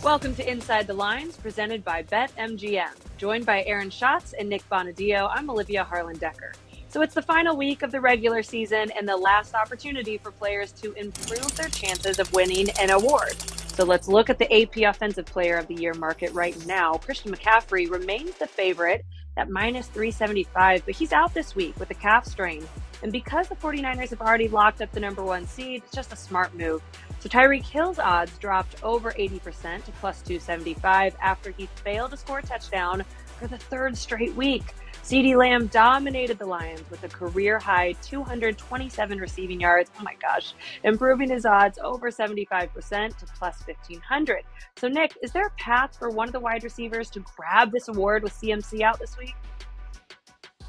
Welcome to Inside the Lines, presented by BetMGM. Joined by Aaron Schatz and Nick Bonaddio, I'm Olivia Harlan Dekker. So it's the final week of the regular season and the last opportunity for players to improve their chances of winning an award. So let's look at the AP Offensive Player of the Year market right now. Christian McCaffrey remains the favorite at minus 375, but he's out this week with a calf strain. And because the 49ers have already locked up the number one seed, it's just a smart move. So Tyreek Hill's odds dropped over 80% to plus 275 after he failed to score a touchdown for the third straight week. CeeDee Lamb dominated the Lions with a career-high 227 receiving yards. Oh my gosh, improving his odds over 75% to plus 1,500. So Nick, is there a path for one of the wide receivers to grab this award with CMC out this week?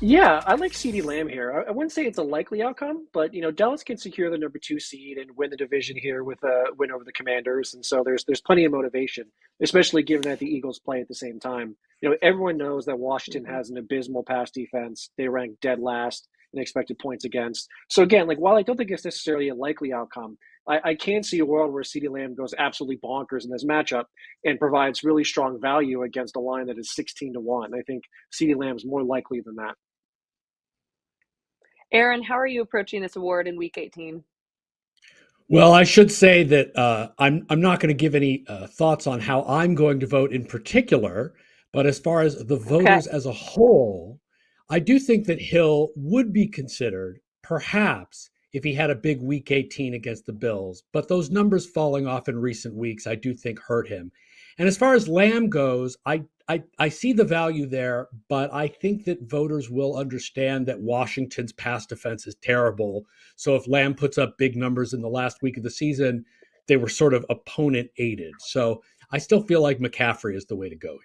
Yeah, I like CeeDee Lamb here. I wouldn't say it's a likely outcome, but Dallas can secure the number two seed and win the division here with a win over the Commanders, and so there's plenty of motivation, especially given that the Eagles play at the same time. Everyone knows that Washington has an abysmal pass defense. They rank dead last in expected points against. So again, while I don't think it's necessarily a likely outcome, I can see a world where CeeDee Lamb goes absolutely bonkers in this matchup and provides really strong value against a line that is 16-1. I think CeeDee Lamb's more likely than that. Aaron, how are you approaching this award in Week 18? Well, I should say that I'm not going to give any thoughts on how I'm going to vote in particular, but as far as the voters as a whole, I do think that Hill would be considered, perhaps, if he had a big Week 18 against the Bills. But those numbers falling off in recent weeks, I do think hurt him. And as far as Lamb goes, I see the value there, but I think that voters will understand that Washington's pass defense is terrible. So if Lamb puts up big numbers in the last week of the season, they were sort of opponent aided. So I still feel like McCaffrey is the way to go here.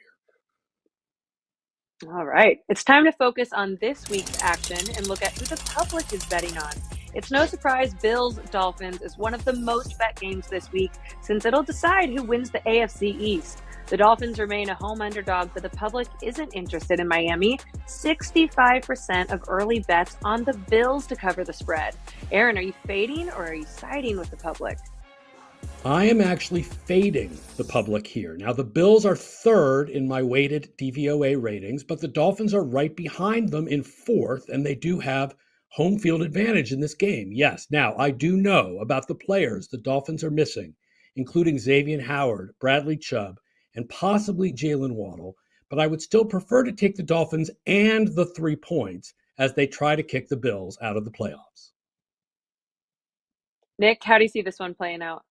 All right. It's time to focus on this week's action and look at who the public is betting on. It's no surprise Bills-Dolphins is one of the most bet games this week since it'll decide who wins the AFC East. The Dolphins remain a home underdog, but the public isn't interested in Miami. 65% of early bets on the Bills to cover the spread. Aaron, are you fading or are you siding with the public? I am actually fading the public here. Now, the Bills are third in my weighted DVOA ratings, but the Dolphins are right behind them in fourth, and they do have home field advantage in this game. Yes, now I do know about the players the Dolphins are missing, including Xavier Howard, Bradley Chubb, and possibly Jalen Waddle, but I would still prefer to take the Dolphins and the 3 points as they try to kick the Bills out of the playoffs. Nick, how do you see this one playing out?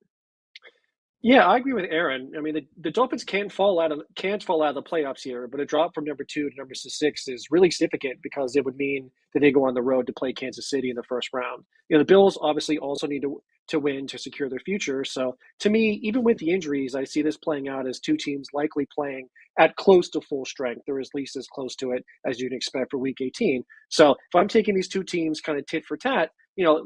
Yeah, I agree with Aaron. I mean, the Dolphins can't fall out of the playoffs here, but a drop from number 2 to number 6 is really significant because it would mean that they go on the road to play Kansas City in the first round. The Bills obviously also need to win to secure their future. So to me, even with the injuries, I see this playing out as two teams likely playing at close to full strength, or at least as close to it as you'd expect for Week 18. So if I'm taking these two teams kind of tit for tat,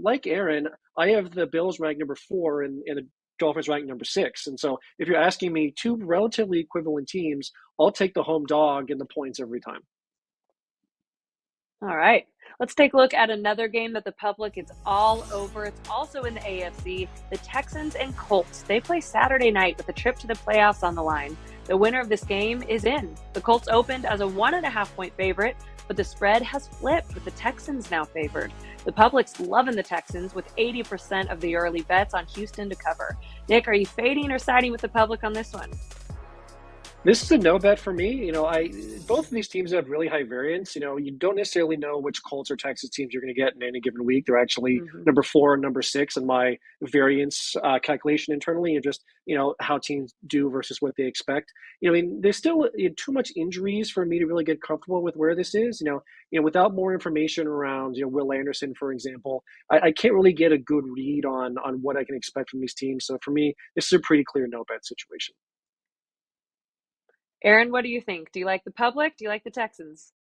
like Aaron, I have the Bills ranked number 4 and the Dolphins ranked number 6. And so if you're asking me two relatively equivalent teams, I'll take the home dog and the points every time. All right. Let's take a look at another game that the public is all over. It's also in the AFC. The Texans and Colts. They play Saturday night with a trip to the playoffs on the line. The winner of this game is in. The Colts opened as a 1.5-point favorite, but the spread has flipped with the Texans now favored. The public's loving the Texans with 80% of the early bets on Houston to cover. Nick, are you fading or siding with the public on this one? This is a no bet for me. Both of these teams have really high variance. You don't necessarily know which Colts or Texas teams you're going to get in any given week. They're actually number 4 and number 6 in my variance calculation internally, and just how teams do versus what they expect. There's still too much injuries for me to really get comfortable with where this is. Without more information around Will Anderson, for example, I can't really get a good read on what I can expect from these teams. So for me, this is a pretty clear no bet situation. Aaron, what do you think? Do you like the public? Do you like the Texans?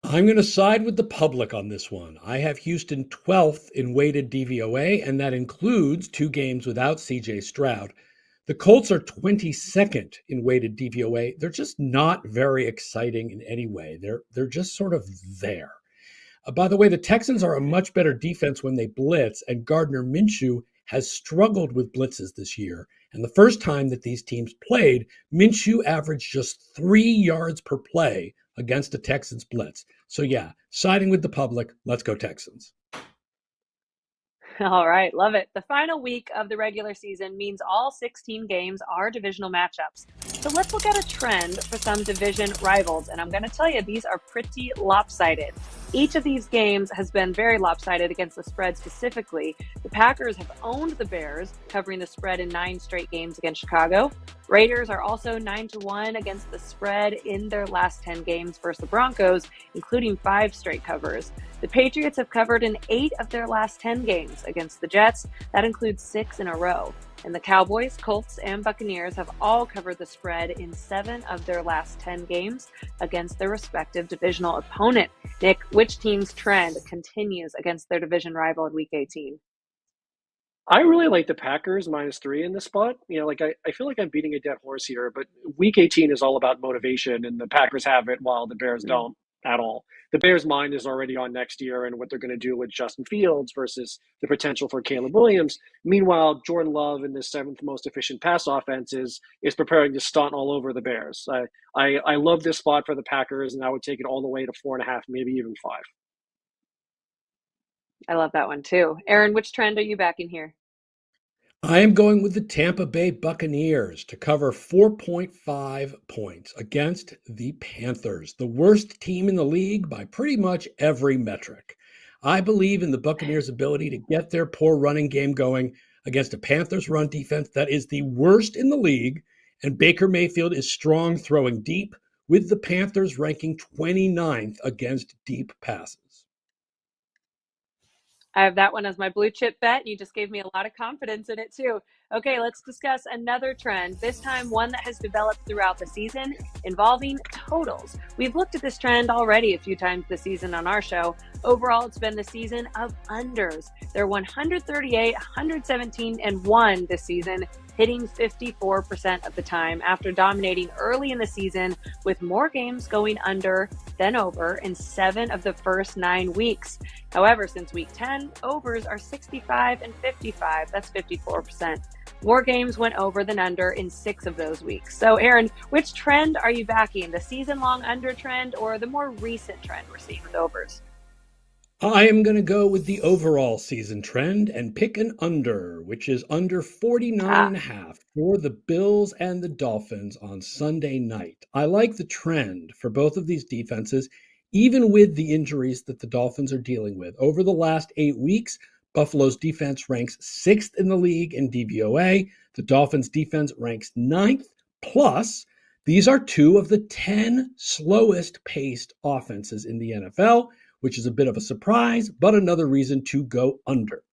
I'm going to side with the public on this one. I have Houston 12th in weighted DVOA, and that includes 2 games without CJ Stroud. The Colts are 22nd in weighted DVOA. They're just not very exciting in any way. They're just sort of there. By the way, the Texans are a much better defense when they blitz, and Gardner Minshew has struggled with blitzes this year, And the first time that these teams played, Minshew averaged just 3 yards per play against the Texans blitz. So yeah, siding with the public, let's go Texans. All right, love it. The final week of the regular season means all 16 games are divisional matchups. So let's look at a trend for some division rivals. And I'm going to tell you, these are pretty lopsided. Each of these games has been very lopsided against the spread specifically. The Packers have owned the Bears, covering the spread in 9 straight games against Chicago. Raiders are also 9-1 against the spread in their last 10 games versus the Broncos, including 5 straight covers. The Patriots have covered in 8 of their last 10 games against the Jets. That includes 6 in a row. And the Cowboys, Colts, and Buccaneers have all covered the spread in 7 of their last 10 games against their respective divisional opponent. Nick, which team's trend continues against their division rival in Week 18? I really like the Packers -3 in this spot. I feel like I'm beating a dead horse here, but Week 18 is all about motivation, and the Packers have it while the Bears don't at all. The Bears' mind is already on next year and what they're going to do with Justin Fields versus the potential for Caleb Williams. Meanwhile, Jordan Love in the 7th most efficient pass offense is preparing to stunt all over the Bears. I love this spot for the Packers, and I would take it all the way to 4.5, maybe even 5. I love that one too. Aaron, which trend are you backing here? I am going with the Tampa Bay Buccaneers to cover 4.5 points against the Panthers, the worst team in the league by pretty much every metric. I believe in the Buccaneers' ability to get their poor running game going against a Panthers run defense that is the worst in the league, and Baker Mayfield is strong throwing deep, with the Panthers ranking 29th against deep passes. I have that one as my blue chip bet. You just gave me a lot of confidence in it too. Okay, let's discuss another trend, this time one that has developed throughout the season involving totals. We've looked at this trend already a few times this season on our show. Overall, it's been the season of unders. They're 138, 117, and 1 this season, hitting 54% of the time after dominating early in the season with more games going under than over in 7 of the first 9 weeks. However, since week 10, overs are 65 and 55. That's 54%. More games went over than under in 6 of those weeks. So, Aaron, which trend are you backing? The season-long under trend or the more recent trend we're seeing with overs? I am going to go with the overall season trend and pick an under, which is under 49.5 for the Bills and the Dolphins on Sunday night. I like the trend for both of these defenses, even with the injuries that the Dolphins are dealing with. Over the last 8 weeks, Buffalo's defense ranks 6th in the league in DVOA. The Dolphins' defense ranks 9th. Plus, these are 2 of the 10 slowest paced offenses in the NFL, which is a bit of a surprise, but another reason to go under.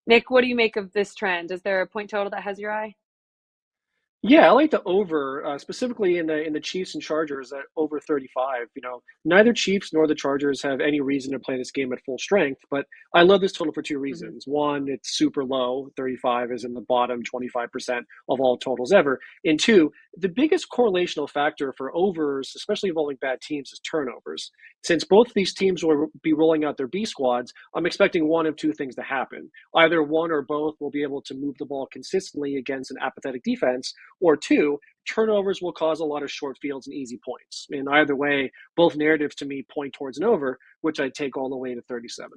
Nick, what do you make of this trend? Is there a point total that has your eye? Yeah, I like the over, specifically in the Chiefs and Chargers at over 35. Neither Chiefs nor the Chargers have any reason to play this game at full strength, but I love this total for 2 reasons. One, it's super low. 35 is in the bottom 25% of all totals ever. And 2, the biggest correlational factor for overs, especially involving bad teams, is turnovers. Since both of these teams will be rolling out their B squads, I'm expecting one of 2 things to happen. Either one or both will be able to move the ball consistently against an apathetic defense, or 2, turnovers will cause a lot of short fields and easy points. And either way, both narratives to me point towards an over, which I'd take all the way to 37.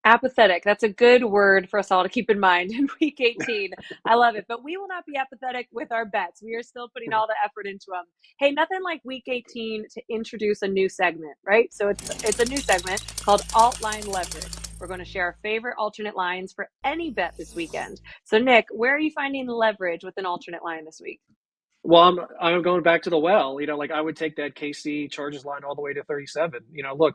Apathetic. That's a good word for us all to keep in mind in week 18. I love it. But we will not be apathetic with our bets. We are still putting all the effort into them. Hey, nothing like week 18 to introduce a new segment, right? So it's a new segment called Alt Line Leverage. We're going to share our favorite alternate lines for any bet this weekend. So, Nick, where are you finding leverage with an alternate line this week? Well, I'm going back to the well. I would take that KC Chargers line all the way to 37. Look,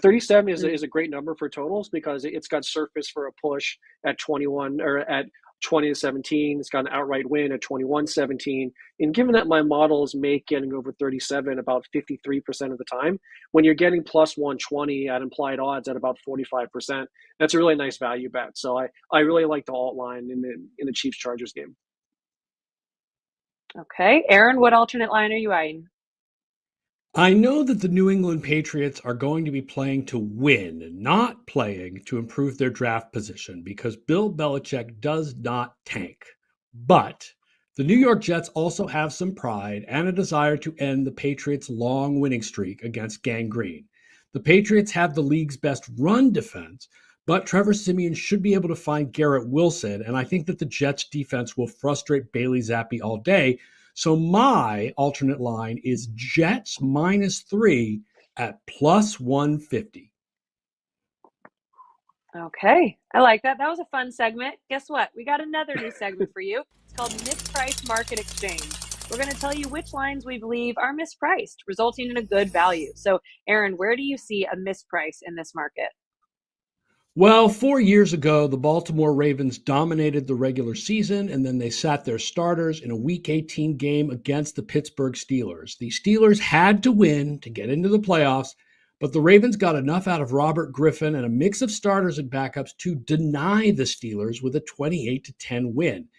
37 is a great number for totals because it's got surface for a push at 21 or at 20-17. It's got an outright win at 21-17. And given that my models make getting over 37 about 53% of the time, when you're getting plus 120 at implied odds at about 45%, that's a really nice value bet. So I really like the alt line in the Chiefs Chargers game. Okay. Aaron, what alternate line are you eyeing? I know that the New England Patriots are going to be playing to win, not playing to improve their draft position because Bill Belichick does not tank. But the New York Jets also have some pride and a desire to end the Patriots' long winning streak against gangrene. The Patriots have the league's best run defense, but Trevor Siemian should be able to find Garrett Wilson, and I think that the Jets' defense will frustrate Bailey Zappi all day. So my alternate line is Jets -3 at plus 150. Okay, I like that. That was a fun segment. Guess what? We got another new segment for you. It's called Mispriced Market Exchange. We're going to tell you which lines we believe are mispriced, resulting in a good value. So, Aaron, where do you see a misprice in this market? Well, 4 years ago, the Baltimore Ravens dominated the regular season, and then they sat their starters in a Week 18 game against the Pittsburgh Steelers. The Steelers had to win to get into the playoffs, but the Ravens got enough out of Robert Griffin and a mix of starters and backups to deny the Steelers with a 28-10 win.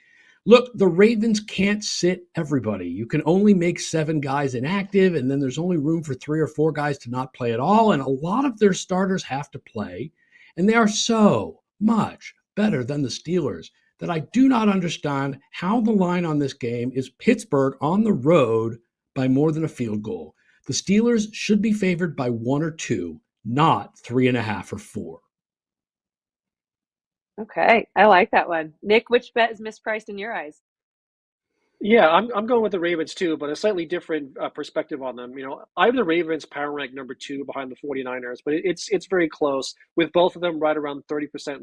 Look, the Ravens can't sit everybody. You can only make 7 guys inactive, and then there's only room for 3 or 4 guys to not play at all, and a lot of their starters have to play. And they are so much better than the Steelers that I do not understand how the line on this game is Pittsburgh on the road by more than a field goal. The Steelers should be favored by 1 or 2, not 3.5 or 4. Okay, I like that one. Nick, which bet is mispriced in your eyes? Yeah, I'm going with the Ravens too, but a slightly different perspective on them. I have the Ravens power rank number 2 behind the 49ers, but it's very close with both of them right around 30%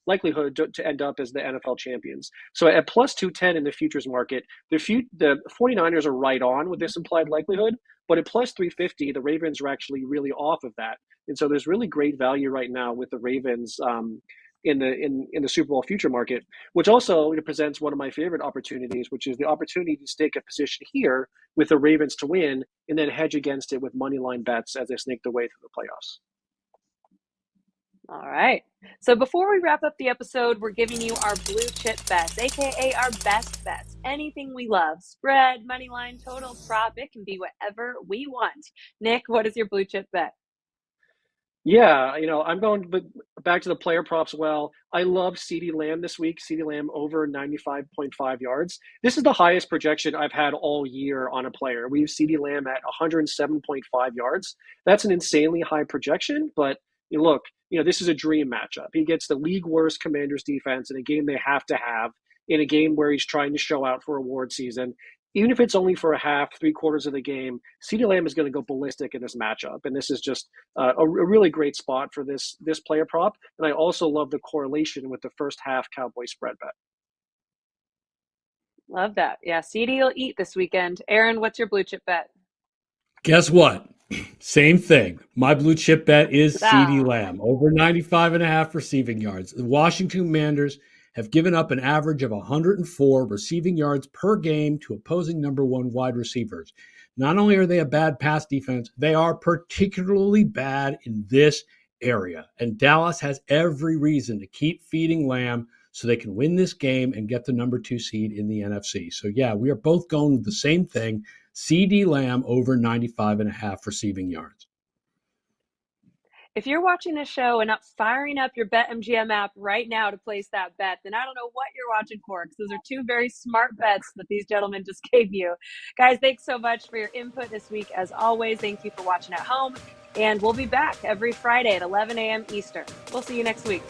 likelihood to end up as the NFL champions. So at plus 210 in the futures market, the 49ers are right on with this implied likelihood, but at plus 350, the Ravens are actually really off of that. And so there's really great value right now with the Ravens in the Super Bowl future market, which also presents one of my favorite opportunities, which is the opportunity to stake a position here with the Ravens to win and then hedge against it with money line bets as they snake their way through the playoffs. All right. So before we wrap up the episode, we're giving you our blue chip bets, aka our best bets. Anything we love, spread, money line, total, prop, it can be whatever we want. Nick, what is your blue chip bet? Yeah, I'm going back to the player props. Well, I love CeeDee Lamb this week. CeeDee Lamb over 95.5 yards. This is the highest projection I've had all year on a player. We have CeeDee Lamb at 107.5 yards. That's an insanely high projection, but look, this is a dream matchup. He gets the league worst Commanders defense in a game they have to have, in a game where he's trying to show out for award season. Even if it's only for a half, 3/4 of the game, CeeDee Lamb is going to go ballistic in this matchup. And this is just a really great spot for this player prop. And I also love the correlation with the first half Cowboy spread bet. Love that. Yeah, CD will eat this weekend. Aaron, what's your blue chip bet? Guess what? Same thing. My blue chip bet is CeeDee Lamb, over 95.5 receiving yards. The Washington Commanders have given up an average of 104 receiving yards per game to opposing number 1 wide receivers. Not only are they a bad pass defense, they are particularly bad in this area. And Dallas has every reason to keep feeding Lamb so they can win this game and get the number 2 seed in the NFC. So yeah, we are both going with the same thing. CeeDee Lamb over 95.5 receiving yards. If you're watching this show and not firing up your BetMGM app right now to place that bet, then I don't know what you're watching for, because those are 2 very smart bets that these gentlemen just gave you. Guys, thanks so much for your input this week. As always, thank you for watching at home. And we'll be back every Friday at 11 a.m. Eastern. We'll see you next week.